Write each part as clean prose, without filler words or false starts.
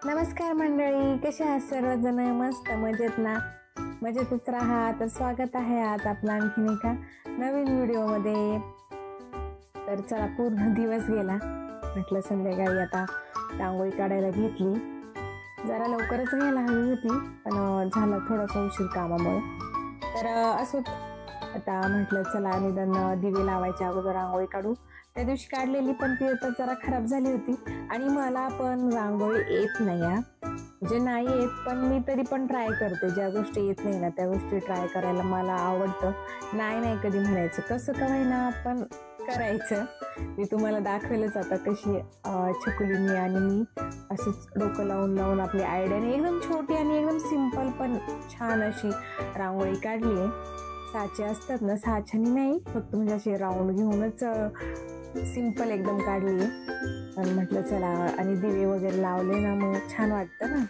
नमस्कार मंडळी, कसे आहात सर्वजण? मस्त मजेत ना? मजेतच राहा. तर स्वागत आहे आज आपला आणखीन एका नवीन व्हिडिओमध्ये. तर चला, पूर्ण दिवस गेला. म्हटलं संध्याकाळी आता रांगोळी काढायला घेतली. जरा लवकरच घ्यायला हवी होती, पण झाला थोडासा उशीर कामामुळे. तर असोच, आता म्हटलं चला निदान दिवे लावायच्या अगोदर रांगोळी काढू. त्या दिवशी काढलेली पण ती आता जरा खराब झाली होती आणि मला पण रांगोळी येत नाही. म्हणजे नाही येत, पण मी तरी पण ट्राय करते. ज्या गोष्टी येत नाही ना त्या गोष्टी ट्राय करायला मला आवडतं. नाही कधी म्हणायचं, कसं का होईना पण करायचं. मी तुम्हाला दाखवेलच आता कशी छकुलीनी आणि मी असंच डोकं लावून लावून आपली आयडियाने एकदम छोटी आणि एकदम सिंपल पण छान अशी रांगोळी काढली आहे. साचे असतात ना, साच्यानी नाही, फक्त म्हणजे असे राऊंड घेऊनच सिंपल एकदम काढली. पण म्हटलं चला, आणि दिवे वगैरे लावले ना मग छान वाटतं ना,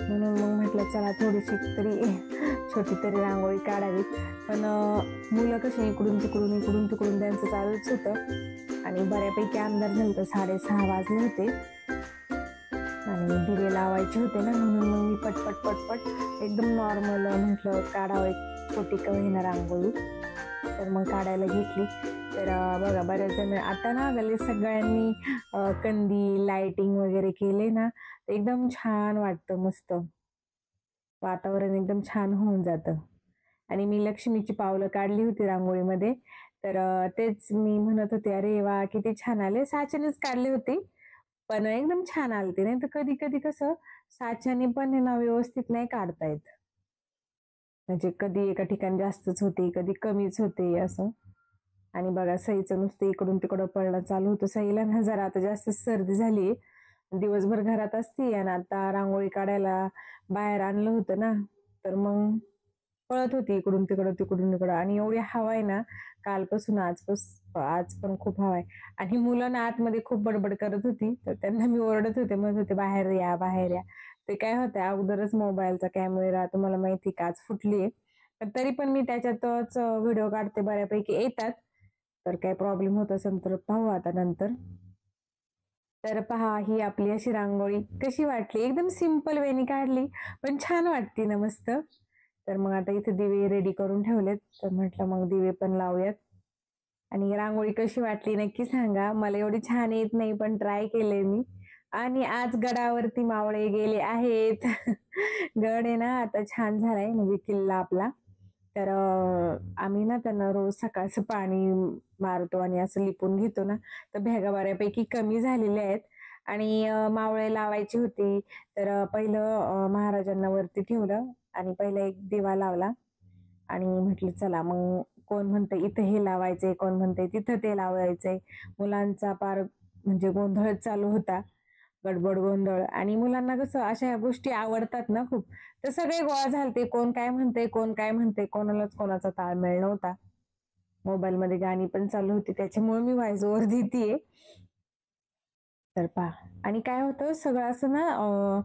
म्हणून मग म्हटलं चला थोडीशी तरी छोटी तरी रांगोळी काढावी. पण मुलं कशी इकडून तिकडून त्यांचं चालूच होतं आणि बऱ्यापैकी अंधार झालं तर 6:30 वाजले होते आणि दिवे लावायचे होते ना, म्हणून मग मी पटपट एकदम नॉर्मल म्हटलं काढावं एक छोटी का होईना रांगोळी. तर मग काढायला घेतली. तर बघा, बऱ्याच जण आता ना गल्लीत सगळ्यांनी कंदी लाइटिंग वगैरे केले ना, एकदम छान वाटतं. मस्त वातावरण एकदम छान होऊन जातं. आणि मी लक्ष्मीची पावलं काढली होती रांगोळीमध्ये. तर तेच मी म्हणत होते, अरे वा किती छान आले. साच्यानेच काढले होते पण एकदम छान आलते. नाही तर कधी कधी कसं साच्याने पण ना व्यवस्थित नाही काढता येत. म्हणजे कधी एका ठिकाणी जास्तच होते, कधी कमीच होते असं. आणि बघा, सईचं नुसतं इकडून तिकडं पळणं चालू होतं. सईला ना जरा आता जास्त सर्दी झाली. दिवसभर घरात असती आणि आता रांगोळी काढायला बाहेर आणलं होतं ना, तर मग पळत होती इकडून तिकडं. आणि एवढी हवा आहे ना कालपासून, आज पण खूप हवा आहे. आणि मुलं ना आतमध्ये खूप बडबड करत होती, तर त्यांना मी ओरडत होते, म्हणत होते बाहेर या बाहेर या. ते काय होतं, अगोदरच मोबाईलचा कॅमेरा तुम्हाला माहिती काच फुटलीये, पण तरी पण मी त्याच्यातच व्हिडिओ काढते. बऱ्यापैकी येतात. तर काय प्रॉब्लेम होत असेल तर पाहू आता नंतर. तर पहा, ही आपली अशी रांगोळी कशी वाटली. एकदम सिंपल वेनी काढली पण छान वाटते ना मस्त. तर मग आता इथे दिवे रेडी करून ठेवलेत, तर म्हटलं मग दिवे पण लावूयात. आणि रांगोळी कशी वाटली नक्की सांगा. मला एवढी छान येत नाही, पण ट्राय केले मी. आणि आज गडावरती मावळे गेले आहेत. गड आहे ना आता छान झालाय, म्हणजे किल्ला आपला. तर आम्ही ना त्यांना रोज सकाळचं पाणी मारतो आणि असं लिपून घेतो ना, तर भेगा बऱ्यापैकी कमी झालेल्या आहेत. आणि मावळे लावायची होती. तर पहिलं महाराजांना वरती ठेवलं आणि पहिला एक दिवा लावला. आणि म्हटलं चला मग, कोण म्हणतंय इथं हे लावायचंय, कोण म्हणतंय तिथं ते लावायचंय. मुलांचा पार म्हणजे गोंधळच चालू होता, गडबड गोंधळ. आणि मुलांना कसं अशा गोष्टी आवडतात ना खूप, तर सगळे गोळा झालते. कोण काय म्हणते, कोणालाच कोणाचा ताळमेळ नव्हता. मोबाईल मध्ये गाणी पण चालू होती, त्याच्यामुळे मी व्हॉइस ओव्हर देतीये. तर पहा, आणि काय होतं सगळं असं ना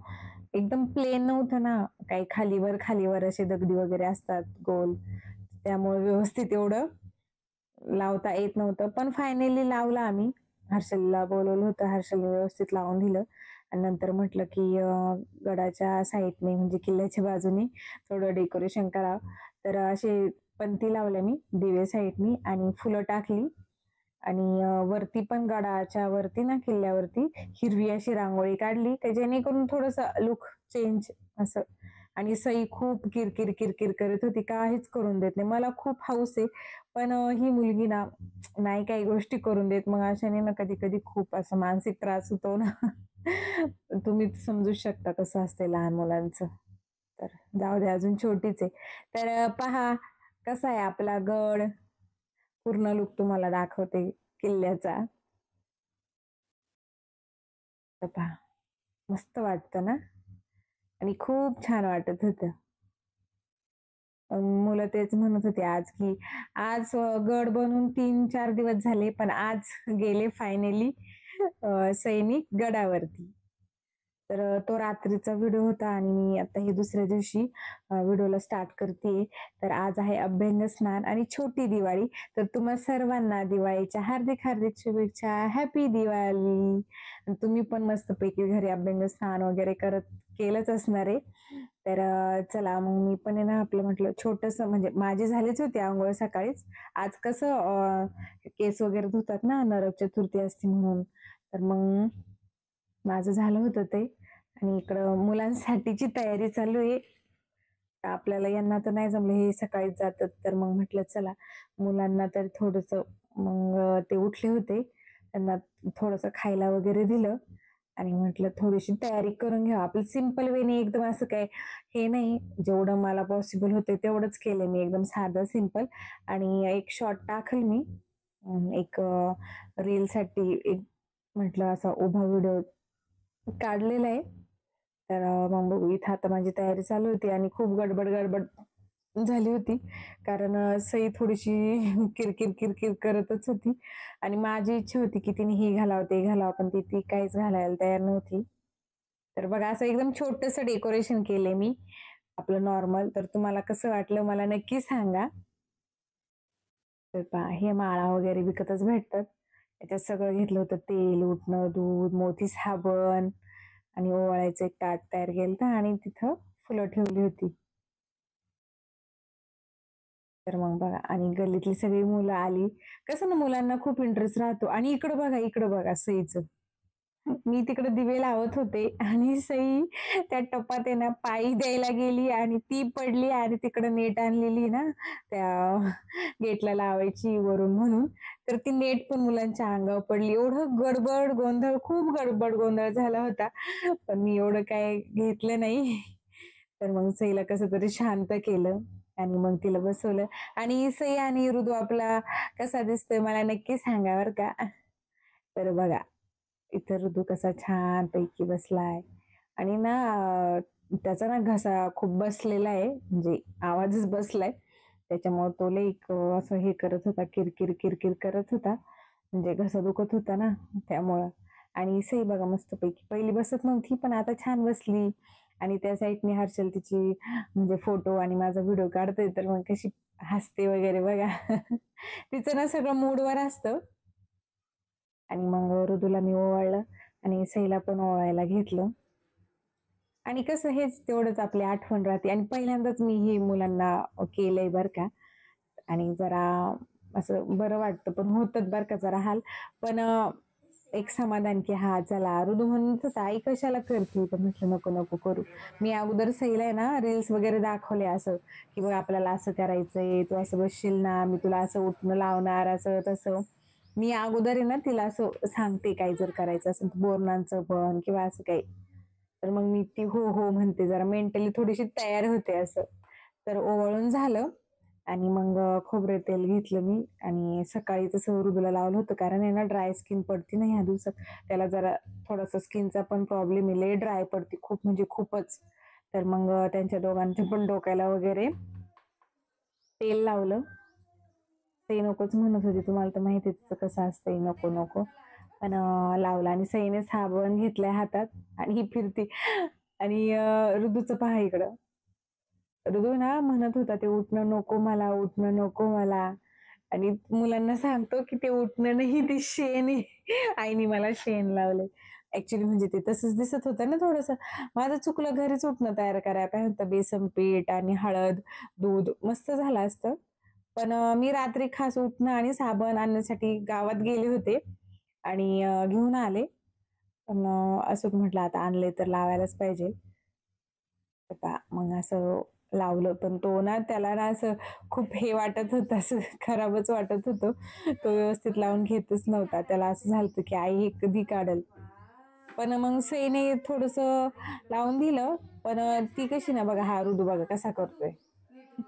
एकदम प्लेन नव्हतं ना, काही खालीवर असे दगडी वगैरे असतात गोल, त्यामुळे व्यवस्थित एवढं लावता येत नव्हतं. पण फायनली लावला आम्ही. हर्षलला बोलवलं होतं, हर्षलने व्यवस्थित लावून दिलं. आणि नंतर म्हटलं की गडाच्या साईडने म्हणजे किल्ल्याच्या बाजूने थोडं डेकोरेशन करावं. तर असे पंती लावल्या मी दिवे साईडनी आणि फुलं टाकली. आणि वरती पण गडाच्या वरती ना किल्ल्यावरती हिरवी अशी रांगोळी काढली, जेणेकरून थोडस लुक चेंज असं. आणि सई खूप किरकिर करत होती, काहीच करून देत नाही. मला खूप हौस आहे, पण ही मुलगी ना नाही काही गोष्टी करून देत. मग अशाने ना कधी कधी खूप असं मानसिक त्रास होतो ना. तुम्ही समजू शकता कसं असते लहान मुलांचं. तर जाऊ दे, अजून छोटीच आहे. तर पहा कसा आहे आपला गड. पूर्ण लुक तुम्हाला दाखवते किल्ल्याचा. तर पहा, मस्त वाटतं ना, आणि खूप छान वाटत होतं. मुलं तेच म्हणत होते आज की आज गड बनून 3-4 दिवस झाले, पण आज गेले फायनली सैनिक गडावरती. तर तो रात्रीचा व्हिडिओ होता आणि मी आता हे दुसऱ्या दिवशी व्हिडिओला स्टार्ट करते. तर आज आहे अभ्यंग स्नान आणि छोटी दिवाळी. तर तुम्हा सर्वांना दिवाळीच्या हार्दिक हार्दिक शुभेच्छा. हॅपी दिवाळी. तुम्ही पण मस्तपैकी घरी अभ्यंग स्नान वगैरे केलंच असणार आहे. तर चला मग मी पण आहे ना आपलं म्हटलं छोटस म्हणजे माझी झालीच होती आंघोळ सकाळीच. आज कसं केस वगैरे धुतात ना नरक चतुर्थी असते म्हणून. तर मग माझं झालं होतं ते. आणि इकडं मुलांसाठीची तयारी चालू आहे. आपल्याला यांना तर नाही जमलं, हे सकाळीच जातात. तर मग म्हटलं चला मुलांना तर थोडस मग ते उठले होते, त्यांना थोडस खायला वगैरे दिलं आणि म्हटलं थोडीशी तयारी करून घ्या. आपलं सिंपल वेने एकदम असं काय हे नाही, जेवढं मला पॉसिबल होते तेवढंच केलं मी, एकदम साधं सिंपल. आणि एक शॉर्ट टाकल मी एक रील साठी एक म्हटलं असा उभा व्हिडिओ काढलेला आहे. तर मग बघू इथं आता माझी तयारी चालू होती आणि खूप गडबड गडबड झाली होती. कारण सई थोडीशी किरकिर किरकिर करतच होती आणि माझी इच्छा होती की तिने हे घालावं ते घालावं, पण ती काहीच घालायला तयार नव्हती. तर बघा असं एकदम छोटस डेकोरेशन केले मी आपलं नॉर्मल. तर तुम्हाला कसं वाटलं मला नक्की सांगा. तर पहा हे माळा वगैरे विकतच भेटतात. त्याच्यात सगळं घेतलं होतं, तेल, उटणं, दूध, मोती साबण आणि ओवाळायचं एक ताट तयार केलं आणि तिथं फुलं ठेवली होती. तर मग बघा आणि गल्लीतली सगळी मुलं आली. कसं ना मुलांना खूप इंटरेस्ट राहतो. आणि इकडं बघा सईचं. मी तिकडे दिवे लावत होते आणि सई त्या टपात आहे ना पायी द्यायला गेली आणि ती पडली आणि तिकडे नेट आणलेली ना त्या गेटला लावायची वरून म्हणून. तर ती नेट पण मुलांच्या अंगावर पडली. एवढं गडबड गोंधळ, खूप गडबड गोंधळ झाला होता. पण मी एवढं काय घेतलं नाही. तर मग सईला कसं तरी शांत केलं आणि मग तिला बसवलं. आणि सई आणि ऋतू आपला कसा दिसतोय मला नक्की सांगा बरं का. तर बघा इथं ऋतू कसा छान पैकी बसलाय आणि ना त्याचा ना घसा खूप बसलेला आहे, म्हणजे आवाजच बसलाय. त्याच्यामुळे तो लई असं हे करत होता, किरकिर किरकिर करत होता, म्हणजे घसा दुखत होता ना त्यामुळं. आणि सई बघा मस्तपैकी पहिली बसत नव्हती पण आता छान बसली. आणि त्या साईडने हर्षल तिची म्हणजे फोटो आणि माझा व्हिडिओ काढतोय तर मग कशी हसते वगैरे बघा. तिचं ना सगळं मूडवर असतं. आणि मग ऋतूला मी ओवाळलं आणि सईला पण ओवाळायला घेतलं. आणि कसं हेच तेवढंच आपली आठवण राहते आणि पहिल्यांदाच मी हे मुलांना केलंय बरं का. आणि जरा असं बरं वाटतं, पण होतात बरं का जरा हाल. पण एक समाधान की हा चला. ऋतू म्हणत होता आई कशाला करते, तर म्हटलं नको नको करू. मी अगोदर सईला आहे ना रील्स वगैरे दाखवले असं की बघ आपल्याला असं करायचंय, तू असं बसशील ना मी तुला असं उठणं लावणार असं तसं. मी अगोदर आहे ना तिला असं सांगते काही जर करायचं असेल तर बोरणांचं पण किंवा असं काही. तर मग मी ती हो हो म्हणते, जरा मेंटली थोडीशी तयार होते असं. तर ओवाळून झालं आणि मग खोबरे तेल घेतलं मी आणि सकाळी तसं ऋतूला लावलं होतं, कारण आहे ना ड्राय स्किन पडते ना ह्या दिवसात. त्याला जरा थोडासा स्किनचा पण प्रॉब्लेम आहे, लय ड्राय पडते खूप म्हणजे खूपच. तर मग त्यांच्या दोघांच्या पण डोक्याला वगैरे तेल लावलं. ते नकोच म्हणत होती, तुम्हाला तर माहिती तिचं कसं असतंय नको नको. पण लावला आणि सईने साबण घेतलाय हातात आणि ही फिरती. आणि ऋतूचं पहा इकडं. ऋतू ना म्हणत होता ते उठणं नको मला, उठणं नको मला. आणि मुलांना सांगतो की ते उठणं नाही, ती शेण आहे. आईने मला शेण लावले. ऍक्च्युली म्हणजे ते तसंच दिसत होतं ना थोडस. माझं चुकलं, घरीच उठणं तयार करायला पाहिजे होतं. बेसन पीठ आणि हळद, दूध मस्त झालं असतं. पण मी रात्री खास उठणं आणि साबण आणण्यासाठी गावात गेले होते आणि घेऊन आले. पण असं म्हटलं आता आणले तर लावायलाच पाहिजे. आता मग असं लावलं, पण तो ना त्याला ना असं खूप हे वाटत होतं, असं खराबच वाटत होतं. तो व्यवस्थित लावून घेतच नव्हता. त्याला असं झालं की आई हे कधी काढल. पण मग सईने थोडस लावून दिलं. पण ती कशी ना बघा, हा ऋतू बघा कसा करतोय.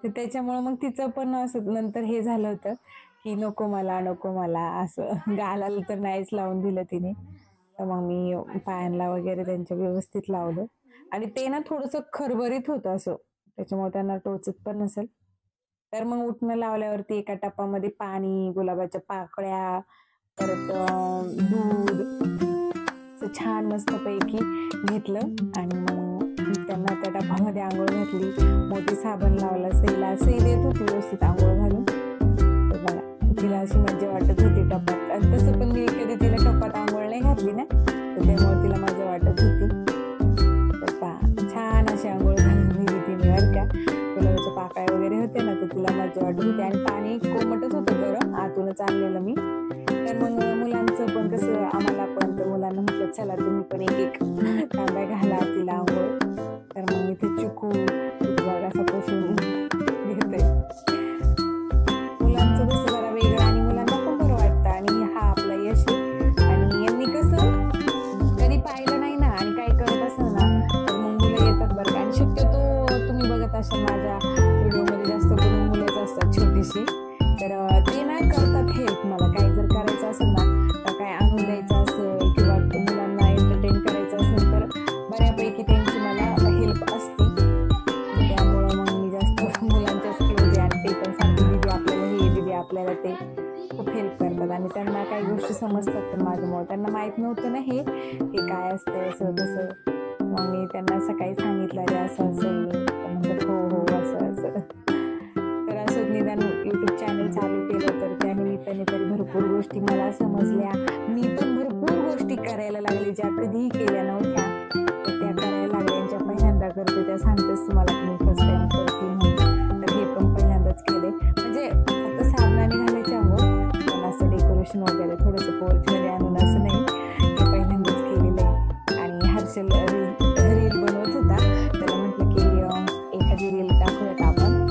तर त्याच्यामुळे मग तिचं पण असं नंतर हे झालं होतं की नको मला नको मला असं. गालाला तर नाहीच लावून दिलं तिने. तर मग मी पायांना वगैरे त्यांच्या व्यवस्थित लावलं. आणि ते ना थोडस खरबरीत होतं असं, त्याच्यामुळे त्यांना टोचत पण नसेल. तर मग उठणं लावल्यावरती एका टपामध्ये पाणी, गुलाबाच्या पाकळ्या, परत दूध, असं छान मस्तपैकी घेतलं आणि मग त्यांना त्या डब्यामध्ये आंघोळ घातली. मोठी साबण लावला, सईला सई देत होती व्यवस्थित आंघोळ घालून. तर बघा तिला अशी मजा वाटत होती टपात. आणि तसं पण मी कधी तिला टपात आंघोळ नाही घातली ना, तर त्यामुळे तिला मजा वाटत होती. तर पहा छान अशी आंघोळ घालून दिली तिने बरं का. गुलाबाच्या पाकळ्या वगैरे होते ना, तर तिला मजा वाटत होती. आणि पाणी कोमटच होतं गरम, आतूनच आणलेलं मी. तर मग मुलांचं पण कसं, आम्हाला पण, तर मुलांना म्हटलं चला तुम्ही पण एक एक तांब्या घाला तिला आंघोळ. तर मग इथे चिकू बघा असं पोषण घेतोय. मुलांचं कसं जरा वेगळं आणि मुलांना पण बरं वाटतं. आणि हा आपला यश आणि यांनी कसं कधी पाहिलं नाही ना आणि काही करत असेल ना, तर मग मुलं येतात बरं का. आणि शक्यतो तुम्ही बघत असाल माझ्या व्हिडिओमध्ये जास्त करून मुलंच असतात छोटीशी. तर ते ना करतात हेल्प. मला काही जर करायचं असेल ना, तर काय आणून द्यायचं असेल किंवा मुलांना एंटरटेन करायचं असेल, तर बऱ्यापैकी त्यांची मला हेल्प असते. त्यामुळं मग मी जास्त मुलांच्याच क्लोज आहे. आणि ते पण सारखी दीदी आपल्याला हे, दीदी आपल्याला ते, खूप हेल्प करतात. आणि त्यांना काही गोष्टी समजतात पण माझ्यामुळे. त्यांना माहीत नव्हतं ना हे काय असतं असं तसं. मग मी त्यांना सकाळी सांगितलं रे असं असं आहे, तर म्हणतात हो हो असं असं. तर असं निदान यूट्यूब चॅनल चालू केलं तर त्या निमित्ताने तरी भरपूर गोष्टी मला समजल्या. मी पण भरपूर गोष्टी करायला लागले ज्या कधीही केल्या नव्हत्या, तर त्या करायला लागल्या. पहिल्यांदा करते त्या सांगतेच तुम्हाला, मी फर्स्ट टाइम करते म्हणून. तर हे पण पहिल्यांदाच केले. म्हणजे फक्त साबणाने घालायचे आंघोळ, पण असं डेकोरेशन वगैरे थोडंसं पोर्चमध्ये आणून असं नाही, हे पहिल्यांदाच केलेलं आहे. आणि हर्षल रील बनवत होता, त्याला म्हटलं की एखादी रील टाकूयात आपण.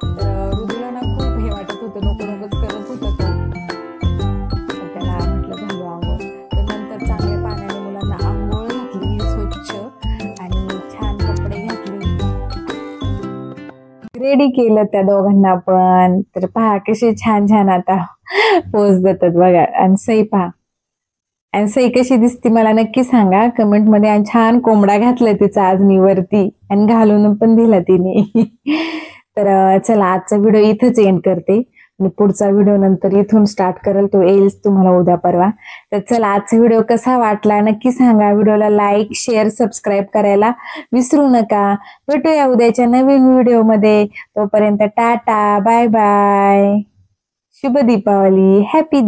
तर रुद्रला ना खूप हे वाटत होतं, नको नकोच करत होता तो. त्याला म्हटलं घालू आंघोळ. तर नंतर चांगल्या पाण्याने मुलांना आंघोळ घातली स्वच्छ आणि छान कपडे घातले, रेडी केलं त्या दोघांना पण. तर पहा कसे छान छान आता पोज देतात बघा. आणि सई पहा, आणि सई कशी दिसती मला नक्की सांगा कमेंट मध्ये. आणि छान कोंबडा घातलाय तिचा आज मी वरती, आणि घालून पण दिला तिने. तर चला आजचा व्हिडिओ इथंच एंड करते. आणि पुढचा व्हिडिओ नंतर इथून स्टार्ट करेल, तो येईल तुम्हाला उद्या परवा. तर चला आजचा व्हिडिओ कसा वाटला नक्की सांगा. व्हिडिओला लाईक, शेअर, सबस्क्राईब करायला विसरू नका. भेटूया उद्याच्या नवीन व्हिडिओमध्ये. तोपर्यंत टाटा, बाय बाय, शुभ दीपावली, हॅपी